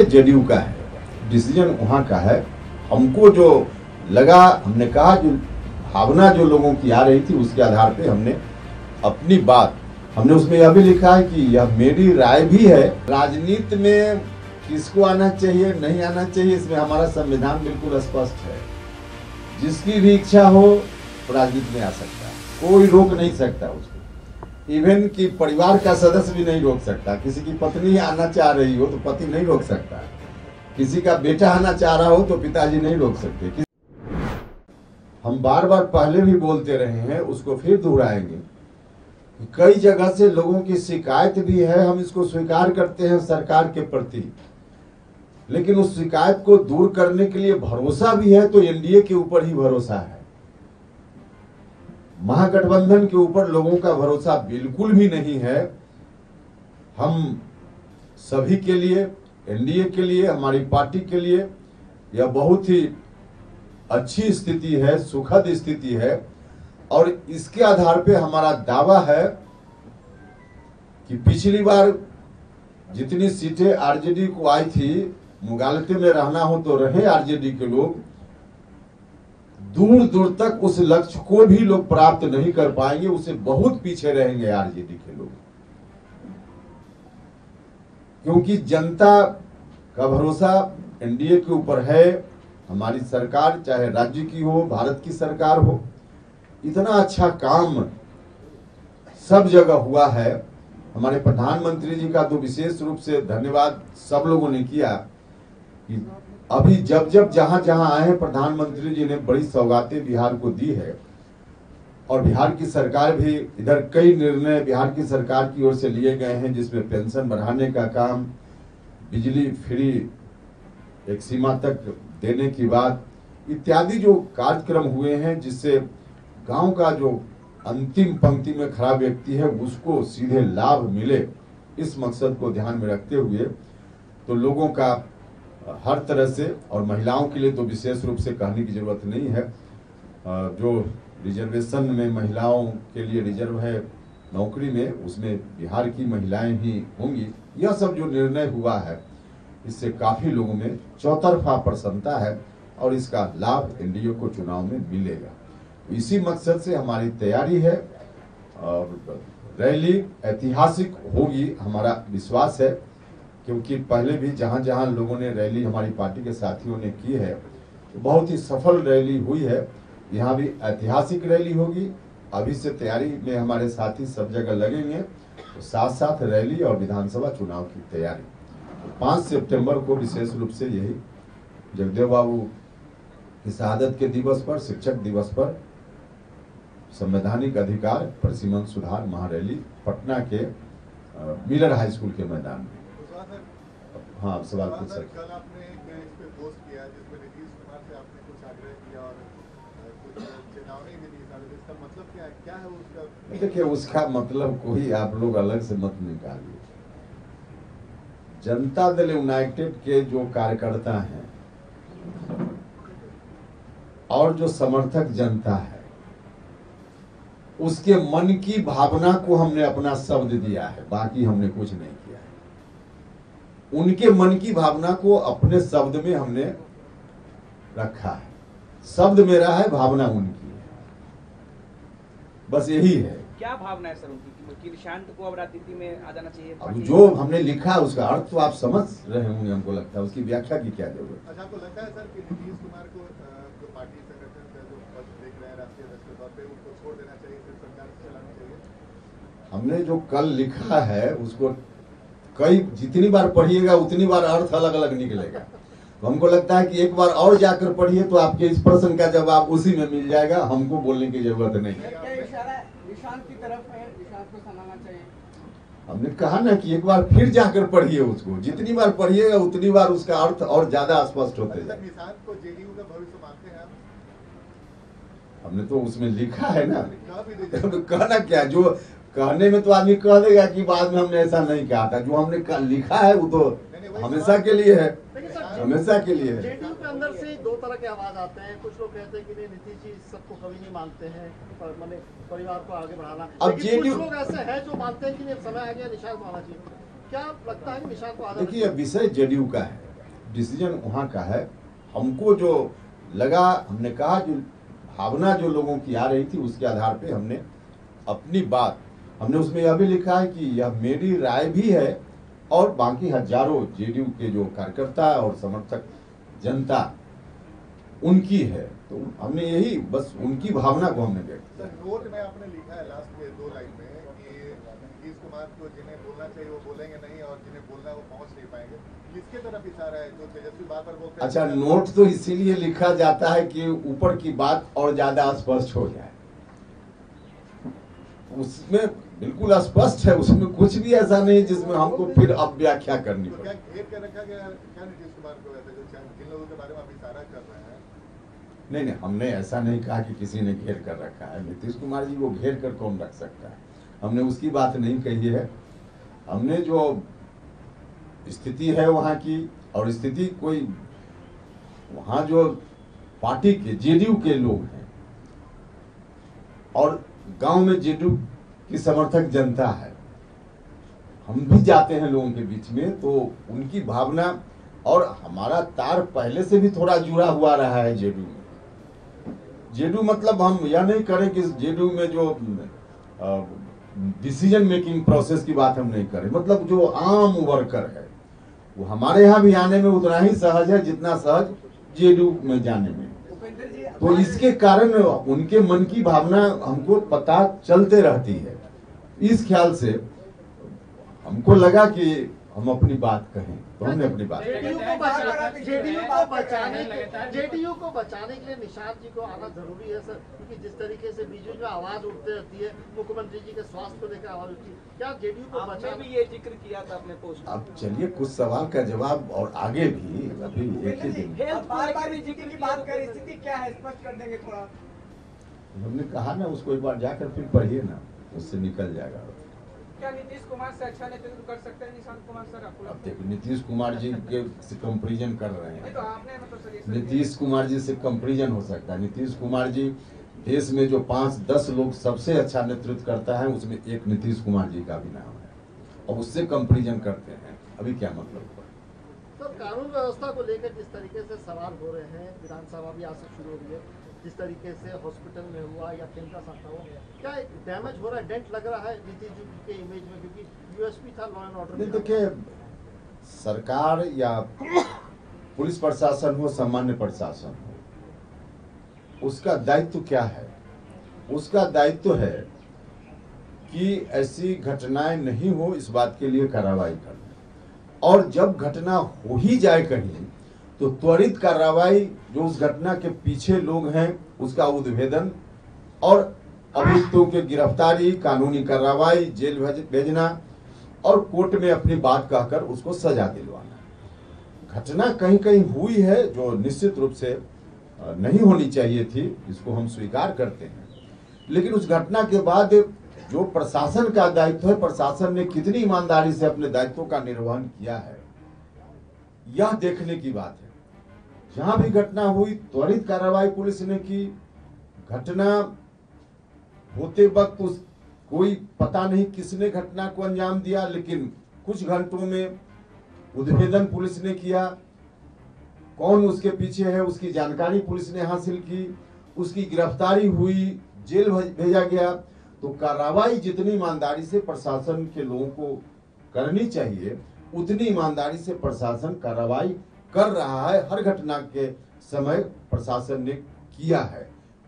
जदयू का है, डिसीजन वहाँ का है। हमको जो लगा, हमने कहा, जो भावना जो लोगों की आ रही थी उसके आधार पे हमने अपनी बात, हमने उसमें यह भी लिखा है कि यह मेरी राय भी है। राजनीति में किसको आना चाहिए नहीं आना चाहिए, इसमें हमारा संविधान बिल्कुल स्पष्ट है। जिसकी भी इच्छा हो राजनीति में आ सकता है, कोई रोक नहीं सकता उसको। इवन कि परिवार का सदस्य भी नहीं रोक सकता। किसी की पत्नी आना चाह रही हो तो पति नहीं रोक सकता, किसी का बेटा आना चाह रहा हो तो पिताजी नहीं रोक सकते। हम बार बार पहले भी बोलते रहे हैं, उसको फिर दोहराएंगे। कई जगह से लोगों की शिकायत भी है, हम इसको स्वीकार करते हैं सरकार के प्रति, लेकिन उस शिकायत को दूर करने के लिए भरोसा भी है तो एनडीए के ऊपर ही भरोसा है। महागठबंधन के ऊपर लोगों का भरोसा बिल्कुल भी नहीं है। हम सभी के लिए, एनडीए के लिए, हमारी पार्टी के लिए यह बहुत ही अच्छी स्थिति है, सुखद स्थिति है। और इसके आधार पे हमारा दावा है कि पिछली बार जितनी सीटें आरजेडी को आई थी, मुगालते में रहना हो तो रहे आरजेडी के लोग, दूर दूर तक उस लक्ष्य को भी लोग प्राप्त नहीं कर पाएंगे, उसे बहुत पीछे रहेंगे आरजेडी के लोग। क्योंकि जनता का भरोसा एनडीए के ऊपर है। हमारी सरकार, चाहे राज्य की हो, भारत की सरकार हो, इतना अच्छा काम सब जगह हुआ है। हमारे प्रधानमंत्री जी का तो विशेष रूप से धन्यवाद सब लोगों ने किया कि अभी जब जहां जहां आए हैं प्रधानमंत्री जी ने बड़ी सौगातें बिहार को दी है। और बिहार की सरकार भी, इधर कई निर्णय बिहार की सरकार की ओर से लिए गए हैं, जिसमें पेंशन बढ़ाने का काम, बिजली फ्री एक सीमा तक देने की बात, इत्यादि जो कार्यक्रम हुए हैं, जिससे गांव का जो अंतिम पंक्ति में खड़ा व्यक्ति है उसको सीधे लाभ मिले, इस मकसद को ध्यान में रखते हुए तो लोगों का हर तरह से, और महिलाओं के लिए तो विशेष रूप से कहने की जरूरत नहीं है। जो रिजर्वेशन में महिलाओं के लिए रिजर्व है नौकरी में, उसमें बिहार की महिलाएं ही होंगी। यह सब जो निर्णय हुआ है, इससे काफी लोगों में चौतरफा प्रसन्नता है और इसका लाभ एनडीए को चुनाव में मिलेगा। इसी मकसद से हमारी तैयारी है और रैली ऐतिहासिक होगी, हमारा विश्वास है। क्योंकि पहले भी जहां जहां लोगों ने रैली हमारी पार्टी के साथियों ने की है, तो बहुत ही सफल रैली हुई है। यहाँ भी ऐतिहासिक रैली होगी। अभी से तैयारी में हमारे साथी सब जगह लगेंगे, तो साथ साथ रैली और विधानसभा चुनाव की तैयारी। तो 5 सितंबर को विशेष रूप से यही जगदेव बाबू की शहादत के दिवस पर, शिक्षक दिवस पर, संवैधानिक अधिकार परिसीमन सुधार महारैली पटना के मिलर हाई स्कूल के मैदान में। हाँ, सवाल पूछ सकते। कल आपने इस पे पोस्ट किया जिसमें नीतीश कुमार से आपने कुछ आग्रह किया और कुछ चेतावनी भी दी, इसका मतलब क्या है उसका? देखिए, उसका मतलब कोई आप लोग अलग से मत निकालिए। जनता दल यूनाइटेड के जो कार्यकर्ता हैं और जो समर्थक जनता है, उसके मन की भावना को हमने अपना शब्द दिया है, बाकी हमने कुछ नहीं किया है। उनके मन की भावना को अपने शब्द में हमने रखा है। शब्द मेरा है, भावना उनकी है, बस यही है। क्या भावना है सर उनकी कि निशांत को अब राजनीति में आ जाना चाहिए? अब जो हमने लिखा उसका अर्थ तो आप समझ रहे होंगे, हमको लगता है। उसकी व्याख्या की क्या जरूरत? अच्छा, आपको लगता है सर कि नीतीश कुमार को जो पार्टी संगठन का जो पद देख रहे हैं राष्ट्रीय अध्यक्ष के तौर पे, उनको छोड़ देना चाहिए, फिर सरकार चलानी चाहिए? हमने जो कल लिखा है उसको जितनी बार पढ़िएगा उतनी बार अर्थ अलग अलग निकलेगा। तो हमको लगता है कि एक बार और जाकर पढ़िए तो आपके इस प्रश्न का जवाब उसी में मिल जाएगा, हमको बोलने की जरूरत नहीं है। निशांत की तरफ है, निशांत को सलाहना चाहिए। हमने कहा ना कि एक बार फिर जाकर पढ़िए उसको, जितनी बार पढ़िएगा उतनी बार उसका अर्थ और ज्यादा स्पष्ट होते जाएगा। निशांत को जेडीयू का भविष्य मानते हैं आप? हमने तो उसमें लिखा है ना, कहना क्या, जो कहने में तो आदमी कह देगा कि बाद में हमने ऐसा नहीं कहा था। जो हमने लिखा है वो तो हमेशा के लिए है, हमेशा के लिए है। जेडीयू के अंदर से दो तरह के आवाज आते हैं। कुछ लोग कहते हैं कि नहीं, नीतीश जी सबको कभी नहीं मानते हैं, माने परिवार को आगे बढ़ाना। अब कुछ लोग ऐसे हैं जो मानते हैं कि नहीं, समय आ गया निशांत को आना चाहिए। क्या लगता है कि निशांत को आना? देखिए, विषय जेडीयू का है, डिसीजन वहाँ का है। हमको जो लगा, हमने कहा जो भावना जो लोगों की आ रही थी उसके आधार पे हमने अपनी बात, हमने उसमें यह भी लिखा है कि यह मेरी राय भी है और बाकी हजारों जेडीयू के जो कार्यकर्ता और समर्थक जनता उनकी है। तो हमने यही बस उनकी भावना को हमने व्यक्त सर, नोट में आपने लिखा है लास्ट में 2 लाइन में कि नीतीश कुमार को जिन्हें बोलना चाहिए वो बोलेंगे नहीं और जिन्हें बोलना है वो पहुंच नहीं पाएंगे। किसके तरफ इशारा है? जो तेजस्वी बार बार बोलते हैं। अच्छा, नोट तो इसीलिए लिखा जाता है कि ऊपर की बात और ज्यादा स्पष्ट हो जाए। उसमें बिल्कुल स्पष्ट है, उसमें कुछ भी ऐसा नहीं जिसमें हमको फिर अब व्याख्या करनी तो पड़े। क्या घेर कर रखा गया क्या नीतीश कुमार को वैसे जो जिन लोगों के बारे में आप इशारा कर रहे हैं? नहीं, हमने ऐसा नहीं कहा कि किसी ने घेर कर रखा है। नीतीश कुमार जी को घेर कर कौन रख सकता है? हमने उसकी बात नहीं कही है। हमने जो स्थिति है वहाँ की, और स्थिति कोई वहाँ जो पार्टी के जेडीयू के लोग हैं और गांव में जेडीयू की समर्थक जनता है, हम भी जाते हैं लोगों के बीच में, तो उनकी भावना और हमारा तार पहले से भी थोड़ा जुड़ा हुआ रहा है जेडीयू में। जेडीयू मतलब हम यह नहीं करें कि जेडीयू में जो डिसीजन मेकिंग प्रोसेस की बात हम नहीं करें, मतलब जो आम वर्कर है वो हमारे यहाँ भी आने में उतना ही सहज है जितना सहज जेडीयू में जाने में। तो इसके कारण उनके मन की भावना हमको पता चलते रहती है। इस ख्याल से हमको लगा कि हम अपनी बात कहें, तो हमने अपनी बात कही। जेडीयू को बचाने के लिए निशांत जी को आना जरूरी है सर, क्योंकि जिस तरीके से बीजेपी में आवाज उठती रहती है, मुख्यमंत्री जी के स्वास्थ्य को लेकर आवाज उठती है, क्या जेडीयू को आपने बचाने भी ये जिक्र किया था अपने पोस्ट में। अब चलिए कुछ सवाल का जवाब और आगे भी, अभी एक ही दिन बार भी जिक्र की बात करें, स्थिति क्या है स्पष्ट कर देंगे थोड़ा। हमने कहा ना, उसको एक बार जाकर फिर पढ़िए ना, उससे निकल जाएगा। क्या नीतीश कुमार से अच्छा नेतृत्व कर सकते हैं निशांत कुमार सर? आपको अब लगता है? देखो, नीतीश कुमार जी के से कंपेरिजन कर रहे नहीं तो हैं। आपने मतलब सजेशन नीतीश कुमार जी से कंपेरिजन हो सकता है? नीतीश कुमार जी देश में जो 5-10 लोग सबसे अच्छा नेतृत्व करता है उसमें एक नीतीश कुमार जी का भी नाम है, और उससे कंपेरिजन करते हैं, अभी क्या मतलब हुआ? सर, कानून व्यवस्था को लेकर जिस तरीके से सवाल हो रहे हैं, विधानसभा भी आज से शुरू हो रही है, जिस तरीके से हॉस्पिटल में हुआ या केंद्र शाखा हुआ, क्या डैमेज हो रहा है, डेंट लग रहा है नीतीश जी के इमेज में? क्योंकि यूएसपी था लॉ एंड ऑर्डर। नहीं, देखिए, सरकार या पुलिस प्रशासन हो, सामान्य प्रशासन हो, उसका दायित्व क्या है? उसका दायित्व है कि ऐसी घटनाएं नहीं हो, इस बात के लिए कार्रवाई करना, और जब घटना हो ही जाए कहीं तो त्वरित कार्रवाई, जो उस घटना के पीछे लोग हैं उसका उद्भेदन और अभियुक्तों के गिरफ्तारी, कानूनी कार्रवाई, जेल भेजना और कोर्ट में अपनी बात कहकर उसको सजा दिलवाना। घटना कहीं कहीं हुई है जो निश्चित रूप से नहीं होनी चाहिए थी, इसको हम स्वीकार करते हैं, लेकिन उस घटना के बाद जो प्रशासन का दायित्व है, प्रशासन ने कितनी ईमानदारी से अपने दायित्वों का निर्वहन किया है, यह देखने की बात है। जहां भी घटना हुई त्वरित कार्रवाई पुलिस ने की। घटना होते वक्त उस कोई पता नहीं किसने घटना को अंजाम दिया, लेकिन कुछ घंटों में उद्भेदन पुलिस ने किया। कौन उसके पीछे है उसकी जानकारी पुलिस ने हासिल की, उसकी गिरफ्तारी हुई, जेल भेजा गया। तो कार्रवाई जितनी ईमानदारी से प्रशासन के लोगों को करनी चाहिए, उतनी ईमानदारी से प्रशासन कार्रवाई कर रहा है। हर घटना के समय प्रशासन ने किया है।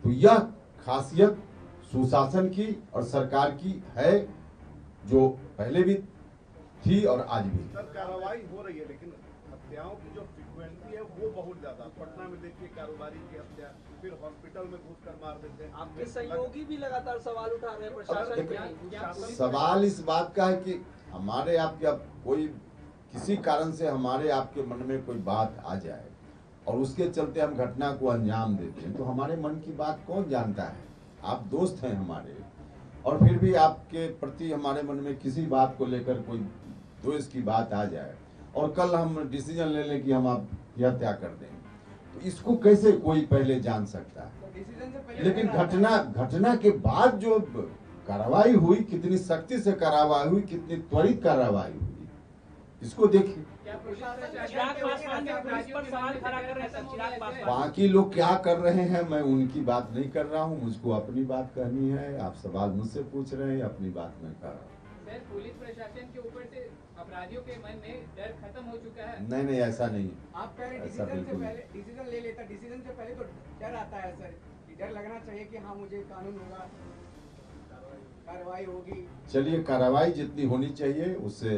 तो यह खासियत सुशासन की और सरकार की है, जो पहले भी थी और आज भी। सर, कार्रवाई हो रही है, लेकिन हत्याओं की जो फ्रीक्वेंसी है वो बहुत ज्यादा। पटना में देखिए कारोबारी की हत्या, फिर हॉस्पिटल में घुस कर मार देते हैं। आपके सहयोगी भी लगातार सवाल उठा रहे हैं प्रशासन के। सवाल इस बात का है कि हमारे आपके अब कोई किसी कारण से हमारे आपके मन में कोई बात आ जाए और उसके चलते हम घटना को अंजाम देते हैं, तो हमारे मन की बात कौन जानता है? आप दोस्त हैं हमारे, और फिर भी आपके प्रति हमारे मन में किसी बात को लेकर कोई द्वेष की बात आ जाए और कल हम डिसीजन ले लें कि हम आपकी हत्या कर देंगे, तो इसको कैसे कोई पहले जान सकता है? डिसीजन से पहले लेकिन घटना के बाद जो कार्रवाई हुई, कितनी सख्ती से कार्रवाई हुई, कितनी त्वरित कार्रवाई हुई, इसको देखिए। चिराग पासवान के पुलिस पर सवाल खड़ा कर रहे हैं सर, चिराग पासवान। बाकी लोग क्या कर रहे हैं मैं उनकी बात नहीं कर रहा हूँ, मुझको अपनी बात कहनी है। आप सवाल मुझसे पूछ रहे हैं, अपनी बात मैं कर रहा हूँ। सर, पुलिस प्रशासन के ऊपर से अपराधियों के मन में डर खत्म हो चुका है। नहीं नहीं, ऐसा नहीं। आप कह रहे हैं ऐसा बिल्कुल नहीं। डिसीजन ले लेता, डिसीजन से पहले तो डर आता है सर, कि डर लगना चाहिए कि हाँ मुझे कानून होगा, कार्रवाई होगी। चलिए, कार्रवाई जितनी होनी चाहिए उससे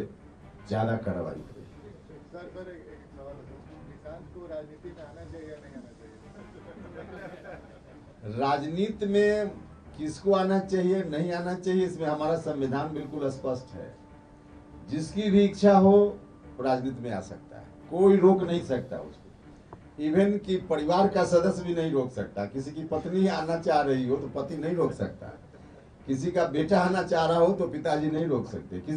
ज्यादा कार्रवाई करें। सर एक सवाल है, निशांत को राजनीति में आना चाहिए या नहीं आना चाहिए? राजनीति में किसको आना चाहिए नहीं आना चाहिए, इसमें हमारा संविधान बिल्कुल स्पष्ट है। जिसकी भी इच्छा हो राजनीति में आ सकता है, कोई रोक नहीं सकता उसको। इवन कि परिवार का सदस्य भी नहीं रोक सकता। किसी की पत्नी आना चाह रही हो तो पति नहीं रोक सकता, किसी का बेटा आना चाह रहा हो तो पिताजी नहीं रोक सकते।